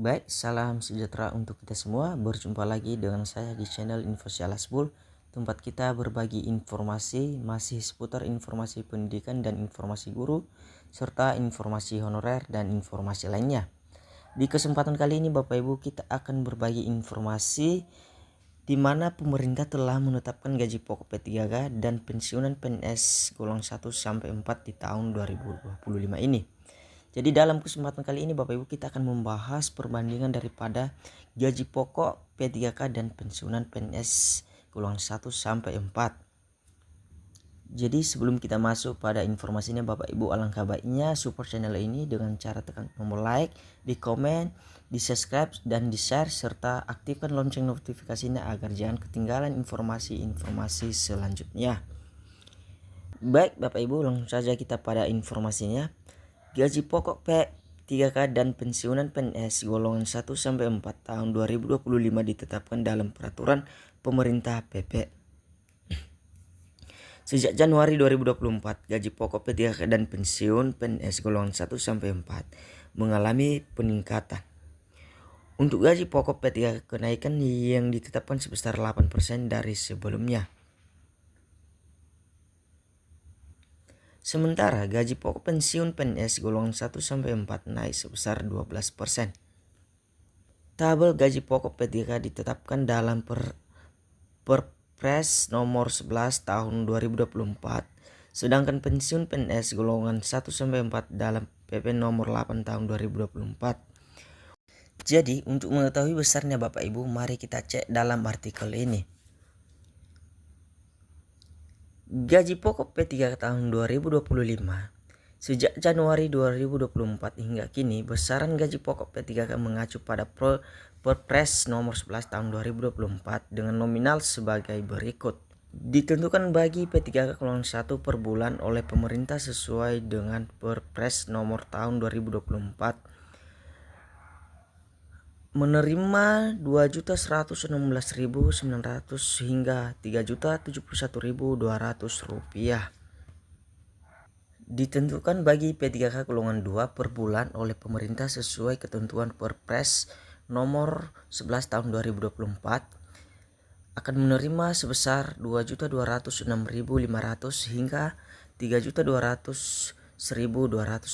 Baik, salam sejahtera untuk kita semua. Berjumpa lagi dengan saya di channel Info Sialasbul, tempat kita berbagi informasi masih seputar informasi pendidikan dan informasi guru, serta informasi honorer dan informasi lainnya. Di kesempatan kali ini Bapak Ibu, kita akan berbagi informasi di mana pemerintah telah menetapkan gaji pokok P3K dan pensiunan PNS golongan 1 sampai 4 di tahun 2025 ini. Jadi dalam kesempatan kali ini Bapak Ibu, kita akan membahas perbandingan daripada gaji pokok P3K dan pensiunan PNS golongan 1 sampai 4. Jadi sebelum kita masuk pada informasinya Bapak Ibu, alangkah baiknya support channel ini dengan cara tekan tombol like, di komen, di subscribe dan di share, serta aktifkan lonceng notifikasinya agar jangan ketinggalan informasi-informasi selanjutnya. Baik Bapak Ibu, langsung saja kita pada informasinya. Gaji pokok P3K dan pensiunan PNS golongan 1 sampai 4 tahun 2025 ditetapkan dalam peraturan pemerintah PP. Sejak Januari 2024, gaji pokok P3K dan pensiun PNS golongan 1 sampai 4 mengalami peningkatan. Untuk gaji pokok P3K, kenaikan yang ditetapkan sebesar 8% dari sebelumnya. Sementara gaji pokok pensiun PNS golongan 1 sampai 4 naik sebesar 12%. Tabel gaji pokok P3K ditetapkan dalam Perpres nomor 11 tahun 2024, sedangkan pensiun PNS golongan 1 sampai 4 dalam PP nomor 8 tahun 2024. Jadi untuk mengetahui besarnya Bapak Ibu, mari kita cek dalam artikel ini. Gaji pokok P3 tahun 2025. Sejak Januari 2024 hingga kini, besaran gaji pokok P3K mengacu pada Perpres nomor 11 tahun 2024 dengan nominal sebagai berikut. Ditentukan bagi P3K golongan 1 per bulan oleh pemerintah sesuai dengan Perpres nomor tahun 2024. Menerima 2.116.900 hingga 3.071.200 rupiah. Ditentukan bagi P3K golongan 2 per bulan oleh pemerintah sesuai ketentuan Perpres nomor 11 tahun 2024 akan menerima sebesar 2.206.500 hingga 3.200.200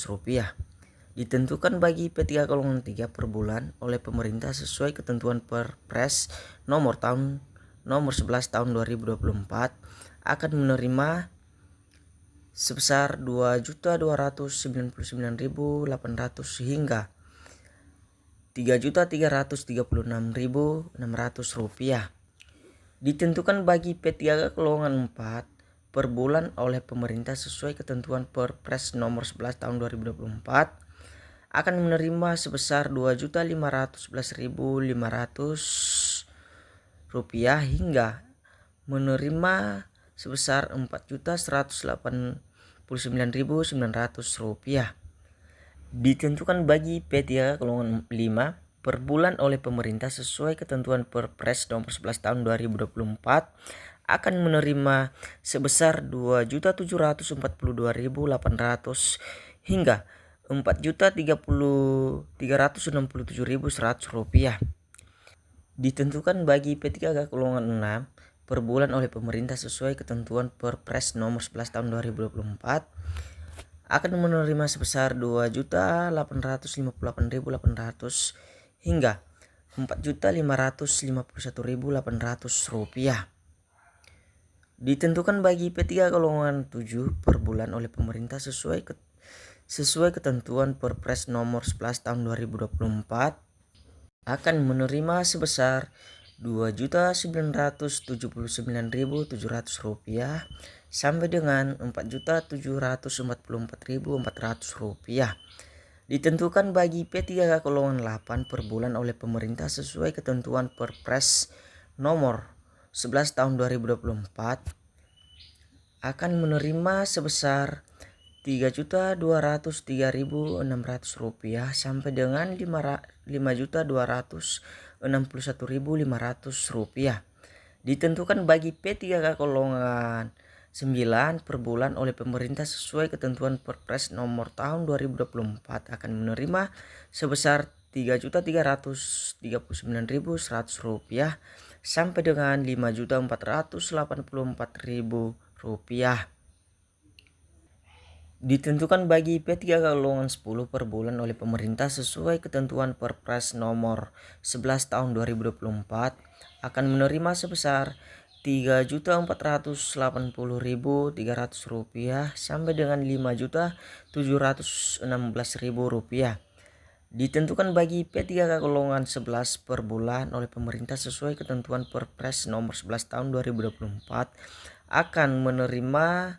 rupiah. Ditentukan bagi P3 golongan 3 per bulan oleh pemerintah sesuai ketentuan Perpres nomor 11 tahun 2024 akan menerima sebesar 2.299.800 hingga 3.336.600 rupiah. Ditentukan bagi P3 golongan 4 per bulan oleh pemerintah sesuai ketentuan Perpres nomor 11 tahun 2024 akan menerima sebesar 2.511.500 rupiah hingga menerima sebesar 4.189.900 rupiah. Ditentukan bagi P3 golongan 5 per bulan oleh pemerintah sesuai ketentuan Perpres nomor 11 tahun 2024 akan menerima sebesar 2.742.800 hingga 4.367.100 rupiah. Ditentukan bagi P3K golongan 6 per bulan oleh pemerintah sesuai ketentuan Perpres nomor 11 tahun 2024 akan menerima sebesar 2.858.800 hingga 4.551.800 rupiah. Ditentukan bagi P3 golongan 7 per bulan oleh pemerintah sesuai ketentuan Perpres nomor 11 tahun 2024 akan menerima sebesar 2.979.700 rupiah sampai dengan 4.744.400 rupiah. Ditentukan bagi P3K golongan 8 per bulan oleh pemerintah sesuai ketentuan Perpres nomor 11 tahun 2024 akan menerima sebesar 3.203.600 rupiah sampai dengan 5.261.500 rupiah. Ditentukan bagi P3K golongan 9 per bulan oleh pemerintah sesuai ketentuan Perpres nomor tahun 2024 akan menerima sebesar Rp3.339.100 sampai dengan Rp5.484.000. Ditentukan bagi P3 golongan 10 per bulan oleh pemerintah sesuai ketentuan Perpres nomor 11 tahun 2024 akan menerima sebesar Rp3.480.300 sampai dengan Rp5.716.000. Ditentukan bagi P3 golongan 11 per bulan oleh pemerintah sesuai ketentuan Perpres nomor 11 tahun 2024 akan menerima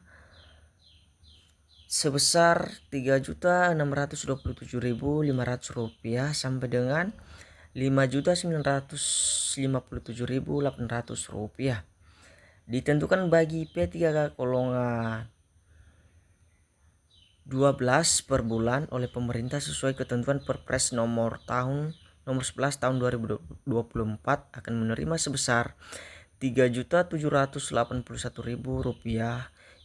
sebesar Rp3.627.500 sampai dengan Rp5.957.800. Ditentukan bagi P3 golongan 12 per bulan oleh pemerintah sesuai ketentuan Perpres nomor 11 tahun 2024 akan menerima sebesar Rp3.781.000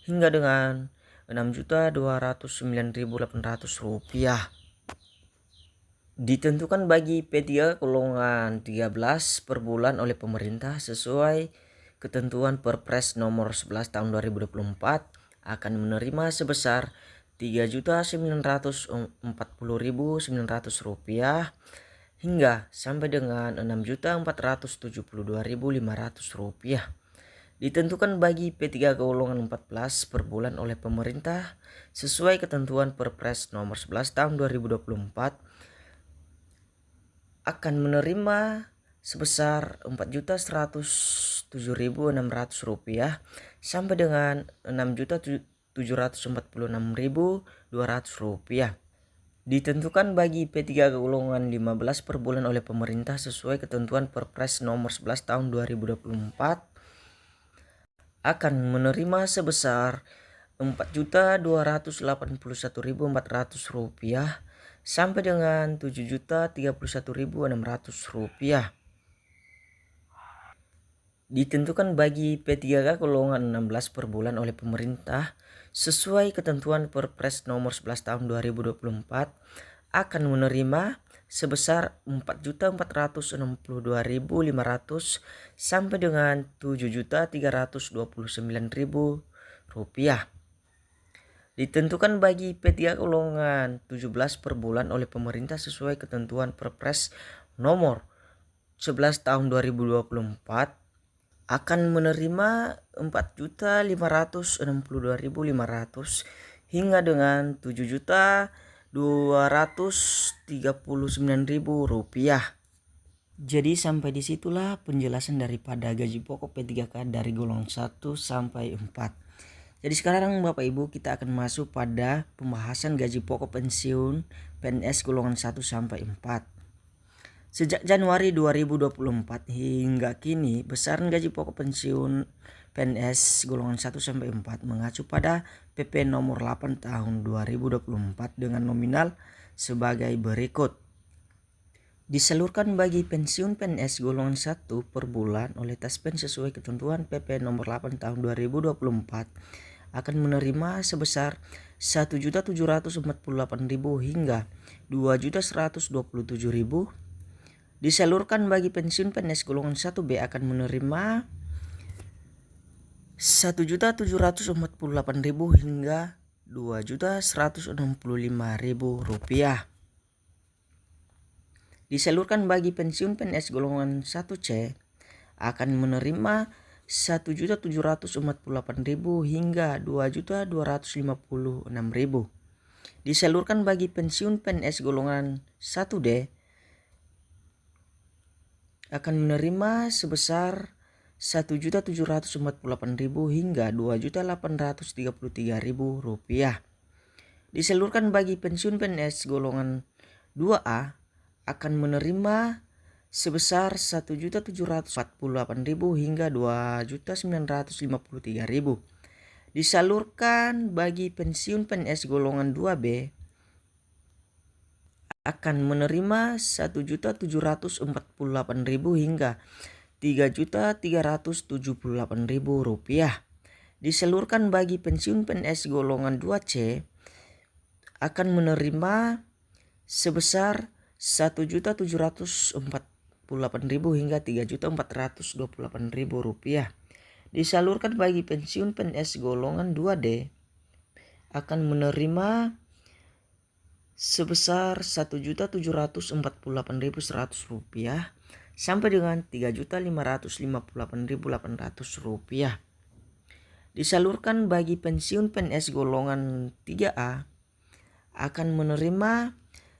hingga dengan Rp6.209.800. Ditentukan bagi P3 golongan 13 per bulan oleh pemerintah sesuai ketentuan Perpres nomor 11 tahun 2024 akan menerima sebesar Rp3.940.900 hingga sampai dengan Rp6.472.500. Ditentukan bagi P3 golongan 14 per bulan oleh pemerintah sesuai ketentuan Perpres nomor 11 tahun 2024 akan menerima sebesar Rp4.107.600 sampai dengan Rp6.746.200. Ditentukan bagi P3 golongan 15 per bulan oleh pemerintah sesuai ketentuan Perpres nomor 11 tahun 2024 akan menerima sebesar Rp4.281.400 sampai dengan Rp7.031.600. Ditentukan bagi P3 golongan 16 per bulan oleh pemerintah sesuai ketentuan Perpres nomor 11 tahun 2024 akan menerima sebesar Rp4.462.500 sampai dengan Rp7.329.000. Ditentukan bagi P3 golongan 17 per bulan oleh pemerintah sesuai ketentuan Perpres nomor 11 tahun 2024 akan menerima Rp4.562.500 hingga dengan Rp7.239.000. Jadi sampai disitulah penjelasan daripada gaji pokok P3K dari golongan 1 sampai 4. Jadi sekarang Bapak Ibu kita akan masuk pada pembahasan gaji pokok pensiun PNS golongan 1 sampai 4. Sejak Januari 2024 hingga kini besaran gaji pokok pensiun PNS golongan 1 sampai 4 mengacu pada PP nomor 8 tahun 2024 dengan nominal sebagai berikut. Disalurkan bagi pensiun PNS golongan 1 per bulan oleh Taspen sesuai ketentuan PP nomor 8 tahun 2024 akan menerima sebesar Rp1.748.000 hingga Rp2.127.000. Disalurkan bagi pensiun PNS golongan 1B akan menerima Rp1.748.000 hingga Rp2.165.000. Disalurkan bagi pensiun PNS golongan 1C akan menerima Rp1.748.000 hingga Rp2.256.000. Disalurkan bagi pensiun PNS golongan 1D akan menerima sebesar Rp1.748.000 hingga Rp2.833.000. Disalurkan bagi pensiun PNS golongan 2A akan menerima sebesar Rp1.748.000 hingga Rp2.953.000. Disalurkan bagi pensiun PNS golongan 2B akan menerima Rp1.748.000 hingga Rp3.378.000. Disalurkan bagi pensiun PNS golongan 2C akan menerima sebesar Rp1.748.000 hingga Rp3.428.000. Disalurkan bagi pensiun PNS golongan 2D akan menerima sebesar Rp1.748.100 sampai dengan Rp3.558.800. Disalurkan bagi pensiun PNS golongan 3A akan menerima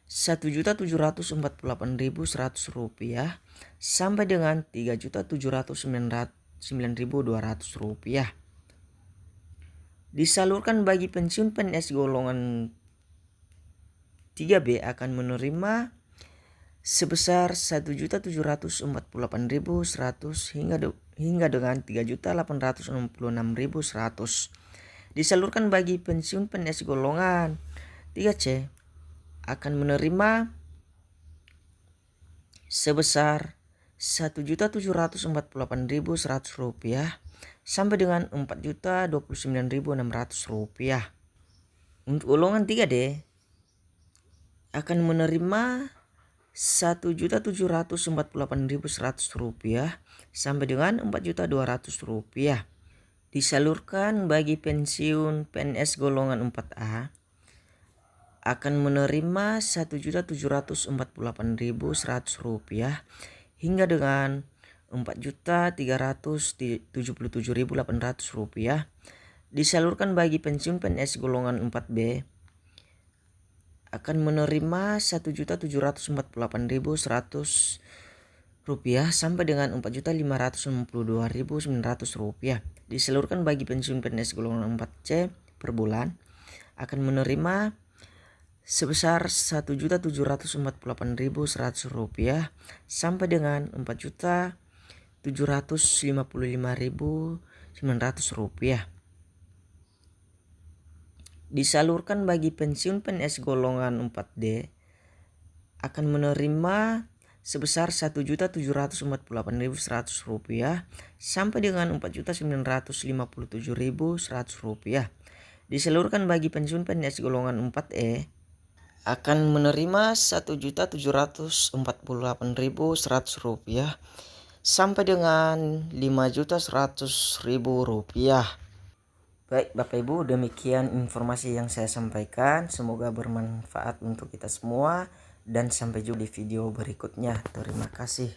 Rp1.748.100 sampai dengan Rp3.709.200. Disalurkan bagi pensiun PNS golongan 3B akan menerima sebesar Rp1.748.100 hingga dengan Rp3.866.100. Disalurkan bagi pensiun PNS golongan 3C akan menerima sebesar Rp1.748.100 sampai dengan Rp4.029.600. Untuk golongan 3D akan menerima Rp1.748.100 sampai dengan Rp4.200. Disalurkan bagi pensiun PNS golongan 4A akan menerima Rp1.748.100 hingga dengan Rp4.377.800. Disalurkan bagi pensiun PNS golongan 4B akan menerima Rp1.748.100 sampai dengan Rp4.562.900. Disalurkan bagi pensiun PNS golongan 4C per bulan akan menerima sebesar Rp1.748.100 sampai dengan Rp4.755.900. Disalurkan bagi pensiun PNS golongan 4D akan menerima sebesar Rp1.748.100 sampai dengan Rp4.957.100. Disalurkan bagi pensiun PNS golongan 4E akan menerima Rp1.748.100 sampai dengan Rp5.100.000. Baik Bapak Ibu, demikian informasi yang saya sampaikan. Semoga bermanfaat untuk kita semua dan sampai jumpa di video berikutnya. Terima kasih.